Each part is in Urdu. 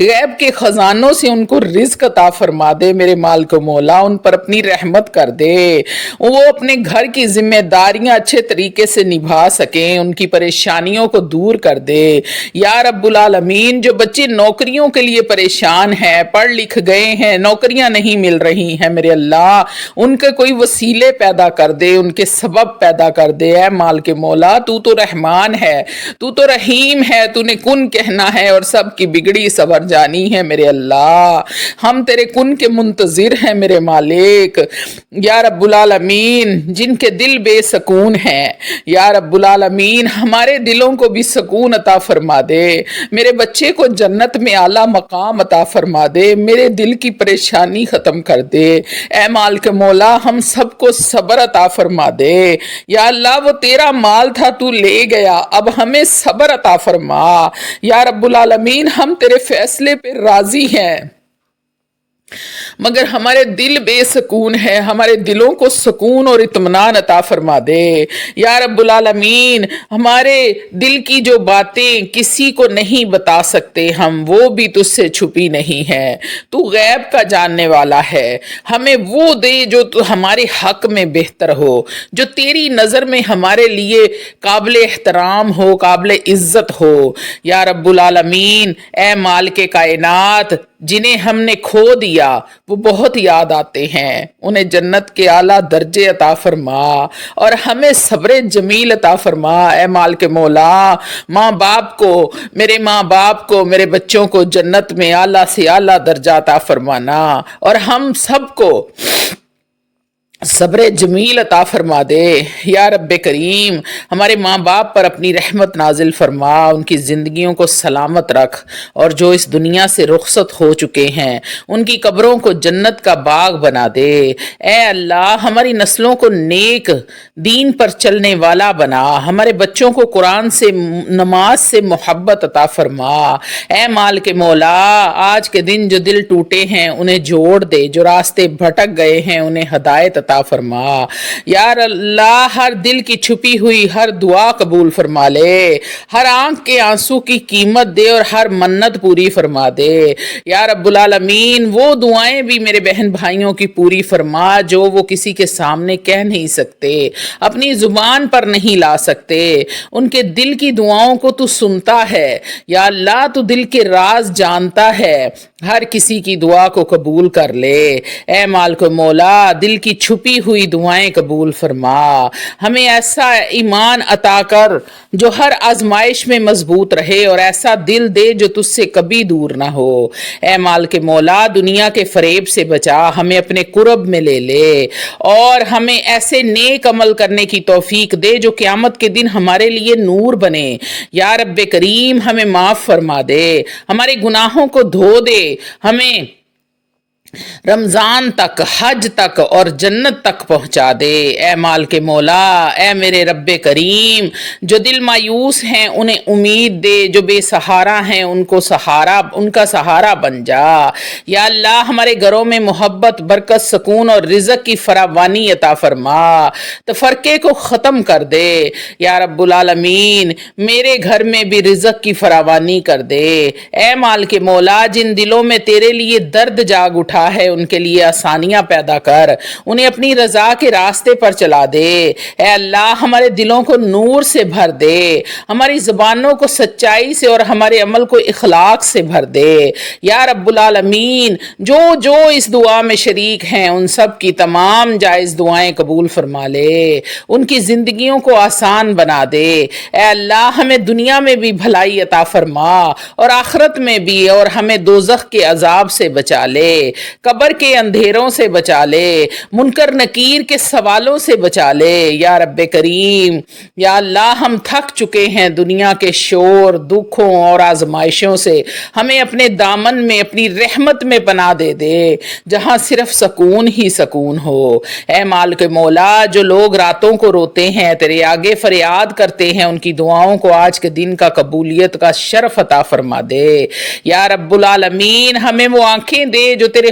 غیب کے خزانوں سے ان کو رزق عطا فرما دے میرے مالک و مولا، ان پر اپنی رحمت کر دے، وہ اپنے گھر کی ذمہ داریاں اچھے طریقے سے نبھا سکیں، ان کی پریشانیوں کو دور کر دے یا رب العالمین۔ جو بچے نوکریوں کے لیے پریشان ہیں، پڑھ لکھ گئے ہیں، نوکریاں نہیں مل رہی ہیں میرے اللہ، ان کے کوئی وسیلے پیدا کر دے، ان کے سبب پیدا کر دے اے مالک مولا۔ تو تو رحمان ہے، تو تو رحیم ہے، تو نے کن کہنا ہے اور سب کی بگڑی صبر جانی ہے میرے اللہ، ہم تیرے کن کے منتظر ہیں میرے مالک یا رب العالمین۔ جن کے دل بے سکون ہیں یا رب العالمین ہمارے دلوں کو بھی سکون عطا فرما دے، میرے بچے کو جنت میں اعلیٰ مقام عطا فرما دے، میرے دل کی پریشانی ختم کر دے اے مالک مولا، ہم سب کو صبر عطا فرما دے یا اللہ۔ وہ تیرا مال تھا تو لے گیا، اب ہمیں صبر عطا فرما یا رب العالمین، ہم تیرے فیصلے پہ راضی ہیں مگر ہمارے دل بے سکون ہے، ہمارے دلوں کو سکون اور اطمینان عطا فرما دے یا رب العالمین۔ ہمارے دل کی جو باتیں کسی کو نہیں بتا سکتے ہم، وہ بھی تجھ سے چھپی نہیں ہے، تو غیب کا جاننے والا ہے، ہمیں وہ دے جو تو ہمارے حق میں بہتر ہو، جو تیری نظر میں ہمارے لیے قابل احترام ہو، قابل عزت ہو یا رب العالمین۔ اے مالک کائنات، جنہیں ہم نے کھو دیا وہ بہت یاد آتے ہیں، انہیں جنت کے اعلیٰ درجے عطا فرما اور ہمیں صبر جمیل عطا فرما اے مالک مولا۔ ماں باپ کو، میرے ماں باپ کو، میرے بچوں کو جنت میں اعلیٰ سے اعلیٰ درجہ عطا فرمانا اور ہم سب کو صبر جمیل عطا فرما دے یا رب کریم۔ ہمارے ماں باپ پر اپنی رحمت نازل فرما، ان کی زندگیوں کو سلامت رکھ، اور جو اس دنیا سے رخصت ہو چکے ہیں ان کی قبروں کو جنت کا باغ بنا دے اے اللہ۔ ہماری نسلوں کو نیک دین پر چلنے والا بنا، ہمارے بچوں کو قرآن سے، نماز سے محبت عطا فرما اے مالک مولا۔ آج کے دن جو دل ٹوٹے ہیں انہیں جوڑ دے، جو راستے بھٹک گئے ہیں انہیں ہدایت عطا فرما یا اللہ۔ ہر دل کی چھپی ہوئی ہر دعا قبول فرما لے، ہر آنکھ کے آنسو کی قیمت دے اور ہر منت پوری فرما دے یا رب العالمین۔ وہ دعائیں بھی میرے بہن بھائیوں کی پوری فرما جو وہ کسی کے سامنے کہہ نہیں سکتے، اپنی زبان پر نہیں لا سکتے، ان کے دل کی دعاؤں کو تو سنتا ہے یا اللہ، تو دل کے راز جانتا ہے، ہر کسی کی دعا کو قبول کر لے اے مالک مولا۔ دل کی چھپی ہوئی دعائیں قبول فرما، ہمیں ایسا ایمان عطا کر جو ہر آزمائش میں مضبوط رہے، اور ایسا دل دے جو تجھ سے کبھی دور نہ ہو اے مالک مولا۔ دنیا کے فریب سے بچا، ہمیں اپنے قرب میں لے لے، اور ہمیں ایسے نیک عمل کرنے کی توفیق دے جو قیامت کے دن ہمارے لیے نور بنے یا رب کریم۔ ہمیں معاف فرما دے، ہمارے گناہوں کو دھو دے، ہمیں رمضان تک، حج تک اور جنت تک پہنچا دے اے مالک مولا۔ اے میرے رب کریم، جو دل مایوس ہیں انہیں امید دے، جو بے سہارا ہیں ان کو سہارا، ان کا سہارا بن جا یا اللہ۔ ہمارے گھروں میں محبت، برکت، سکون اور رزق کی فراوانی عطا فرما، تفرقے کو ختم کر دے یا رب العالمین۔ میرے گھر میں بھی رزق کی فراوانی کر دے اے مالک مولا۔ جن دلوں میں تیرے لیے درد جاگ اٹھا ہے ان کے لیے آسانیاں پیدا کر، انہیں اپنی رضا کے راستے پر چلا دے اے اللہ۔ ہمارے دلوں کو نور سے بھر دے، ہماری زبانوں کو سچائی سے اور ہمارے عمل کو اخلاق سے بھر دے یا رب العالمین۔ جو جو اس دعا میں شریک ہیں ان سب کی تمام جائز دعائیں قبول فرما لے، ان کی زندگیوں کو آسان بنا دے اے اللہ۔ ہمیں دنیا میں بھی بھلائی عطا فرما اور آخرت میں بھی، اور ہمیں دوزخ کے عذاب سے بچا لے، قبر کے اندھیروں سے بچا لے، منکر نکیر کے سوالوں سے بچا لے یا رب کریم یا اللہ۔ ہم تھک چکے ہیں دنیا کے شور، دکھوں اور آزمائشوں سے، ہمیں اپنے دامن میں، اپنی رحمت میں پناہ دے دے جہاں صرف سکون ہی سکون ہو اے مالک مولا۔ جو لوگ راتوں کو روتے ہیں، تیرے آگے فریاد کرتے ہیں، ان کی دعاؤں کو آج کے دن کا قبولیت کا شرف عطا فرما دے یا رب العالمین۔ ہمیں وہ آنکھیں دے جو تیرے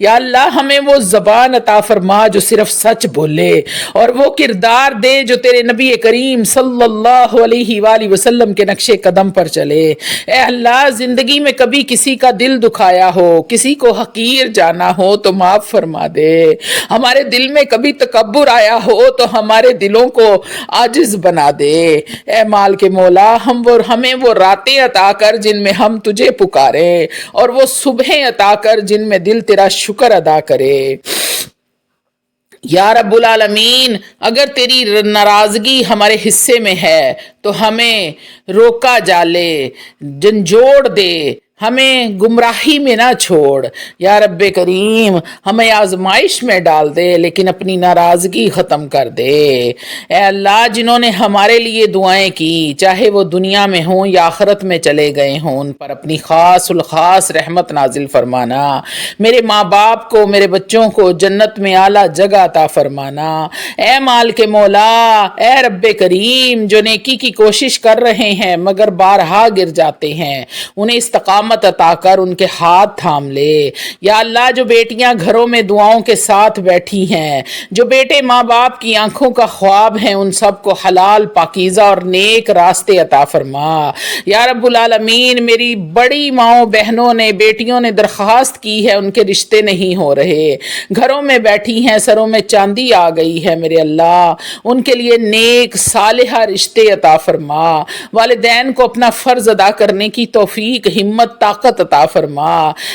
یا اللہ ہمیں وہ زبان عطا فرما جو صرف سچ بولے, اور وہ کردار دے جو تیرے نبی کریم صلی اللہ علیہ وآلہ وسلم کے نقش قدم پر چلے. اے اللہ زندگی میں کبھی کسی کا دل دکھایا ہو, کسی کو حقیر جانا ہو تو معاف فرما دے. ہمارے دل میں کبھی تکبر آیا ہو تو ہمارے دلوں کو عاجز بنا دے. اے مال کے مولا ہمیں وہ راتیں عطا کر جن میں ہم تجھے پکاریں, اور وہ صبحیں عطا کر جن میں دل تیرا شکر ادا کرے. یا رب العالمین اگر تیری ناراضگی ہمارے حصے میں ہے تو ہمیں روکا جالے, جھنجھوڑ دے, ہمیں گمراہی میں نہ چھوڑ. یا رب کریم ہمیں آزمائش میں ڈال دے لیکن اپنی ناراضگی ختم کر دے. اے اللہ جنہوں نے ہمارے لیے دعائیں کی, چاہے وہ دنیا میں ہوں یا آخرت میں چلے گئے ہوں, ان پر اپنی خاص الخاص رحمت نازل فرمانا. میرے ماں باپ کو, میرے بچوں کو جنت میں اعلیٰ جگہ عطا فرمانا. اے مال کے مولا, اے رب کریم جو نیکی کی کوشش کر رہے ہیں مگر بارہا گر جاتے ہیں, انہیں استقامت عطا کر ان کے ہاتھ تھام لے. یا اللہ جو بیٹیاں گھروں میں دعاؤں کے ساتھ بیٹھی ہیں, جو بیٹے ماں باپ کی آنکھوں کا خواب ہیں, ان سب کو حلال پاکیزہ اور نیک راستے عطا فرما. یا رب العالمین میری بڑی ماؤں بہنوں نے, بیٹیوں نے درخواست کی ہے, ان کے رشتے نہیں ہو رہے, گھروں میں بیٹھی ہیں, سروں میں چاندی آ گئی ہے. میرے اللہ ان کے لیے نیک صالحہ رشتے عطا فرما. والدین کو اپنا فرض ادا کرنے کی توفیق, ہمت, طاقت عطا فرما.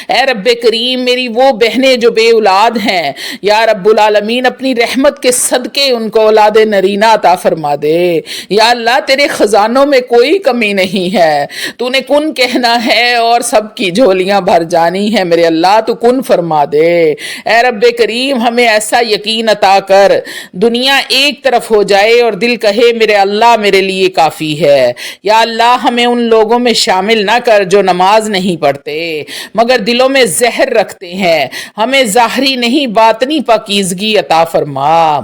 اے رب کریم میری وہ بہنیں جو بے اولاد ہیں, یا رب العالمین اپنی رحمت کے صدقے ان کو اولاد نرینہ عطا فرما دے. یا اللہ تیرے خزانوں میں کوئی کمی نہیں ہے, تو نے کن کہنا ہے اور سب کی جھولیاں بھر جانی ہے. میرے اللہ تو کن فرما دے. اے رب کریم ہمیں ایسا یقین عطا کر دنیا ایک طرف ہو جائے اور دل کہے میرے اللہ میرے لیے کافی ہے. یا اللہ ہمیں ان لوگوں میں شامل نہ کر جو نماز نہیں پڑھتے مگر دلوں میں زہر رکھتے ہیں. ہمیں ظاہری نہیں باطنی پاکیزگی عطا فرما.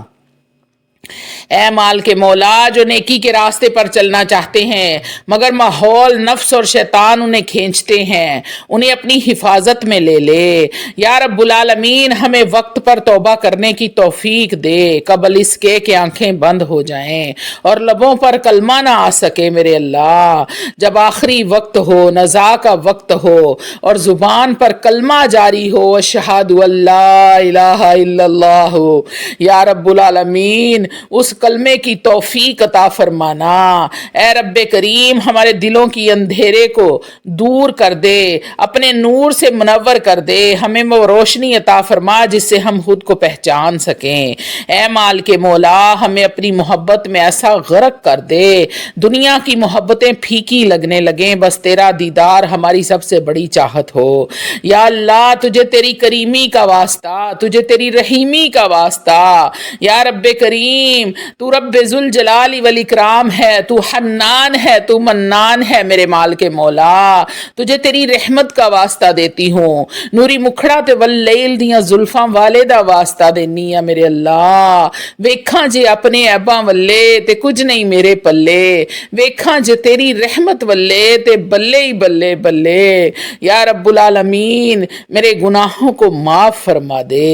اے مال کے مولا جو نیکی کے راستے پر چلنا چاہتے ہیں مگر ماحول, نفس اور شیطان انہیں کھینچتے ہیں, انہیں اپنی حفاظت میں لے لے. یا رب العالمین ہمیں وقت پر توبہ کرنے کی توفیق دے, قبل اس کے کہ آنکھیں بند ہو جائیں اور لبوں پر کلمہ نہ آ سکے. میرے اللہ جب آخری وقت ہو, نزا کا وقت ہو اور زبان پر کلمہ جاری ہو, اشہد اللہ الہ الا اللہ, یا رب العالمین اس کلمے کی توفیق عطا فرمانا. اے رب کریم ہمارے دلوں کی اندھیرے کو دور کر دے, اپنے نور سے منور کر دے. ہمیں وہ روشنی عطا فرما جس سے ہم خود کو پہچان سکیں. اے مال کے مولا ہمیں اپنی محبت میں ایسا غرق کر دے دنیا کی محبتیں پھیکی لگنے لگیں, بس تیرا دیدار ہماری سب سے بڑی چاہت ہو. یا اللہ تجھے تیری کریمی کا واسطہ, تجھے تیری رحیمی کا واسطہ. یا رب کریم تو رب ذوالجلال والاکرام ہے, تو حنان ہے, تو منان ہے. میرے مال کے مولا تجھے تیری رحمت کا واسطہ دیتی ہوں, نوری مکھڑا تے واللیل دیاں زلفاں والے دا واسطہ دینی ہے. میرے اللہ ویکھاں جے اپنے عیباں ولے تے کچھ نہیں میرے پلے, ویکھاں جے تیری رحمت ولے تے بلے ہی بلے بلے. یا رب العالمین میرے گناہوں کو معاف فرما دے.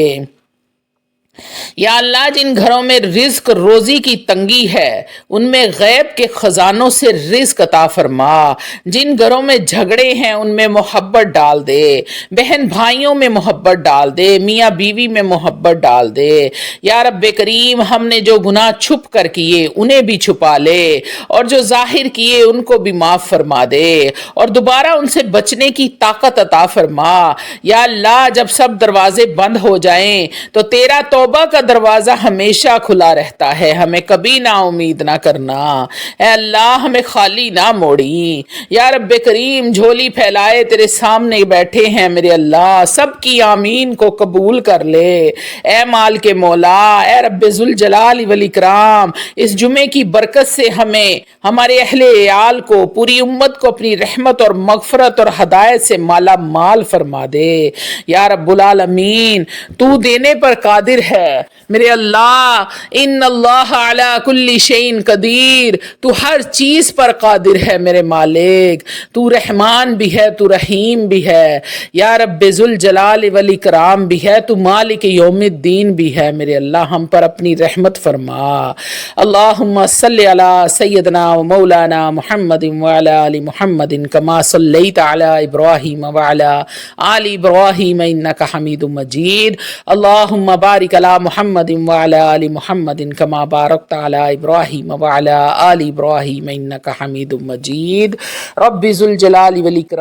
یا اللہ جن گھروں میں رزق روزی کی تنگی ہے ان میں غیب کے خزانوں سے رزق عطا فرما. جن گھروں میں جھگڑے ہیں ان میں محبت ڈال دے, بہن بھائیوں میں محبت ڈال دے, میاں بیوی میں محبت ڈال دے. یا رب کریم ہم نے جو گناہ چھپ کر کیے انہیں بھی چھپا لے, اور جو ظاہر کیے ان کو بھی معاف فرما دے, اور دوبارہ ان سے بچنے کی طاقت عطا فرما. یا اللہ جب سب دروازے بند ہو جائیں تو تیرا توبہ کا دروازہ ہمیشہ کھلا رہتا ہے, ہمیں کبھی نا امید نہ کرنا. اے اللہ ہمیں خالی نہ موڑی. یا رب کریم جھولی پھیلائے تیرے سامنے بیٹھے ہیں, میرے اللہ سب کی آمین کو قبول کر لے. اے مال کے مولا, اے رب ذوالجلال والاکرام اس جمعے کی برکت سے ہمیں, ہمارے اہل عیال کو, پوری امت کو اپنی رحمت اور مغفرت اور ہدایت سے مالا مال فرما دے. یا رب العالمین تو دینے پر قادر ہے, ہے میرے اللہ. ان اللہ علی کل شیء قدیر، تو ہر چیز پر قادر ہے میرے مالک. تو رحمان بھی ہے، تو رحیم بھی ہے یا رب ذوالجلال والاکرام بھی ہے، تو مالک یوم الدین بھی ہے میرے اللہ. ہم پر اپنی رحمت فرما. اللہم صلی علی سیدنا و مولانا محمد وعلی آل محمد کما صلیت علی ابراہیم وعلی آل ابراہیم انک حمید مجید. اللہم بارک علی محمد وعلی آل محمد کما بارکت علی ابراہیم وعلی آل ابراہیم انک حمید مجید. رب ذوالجلال والاکرام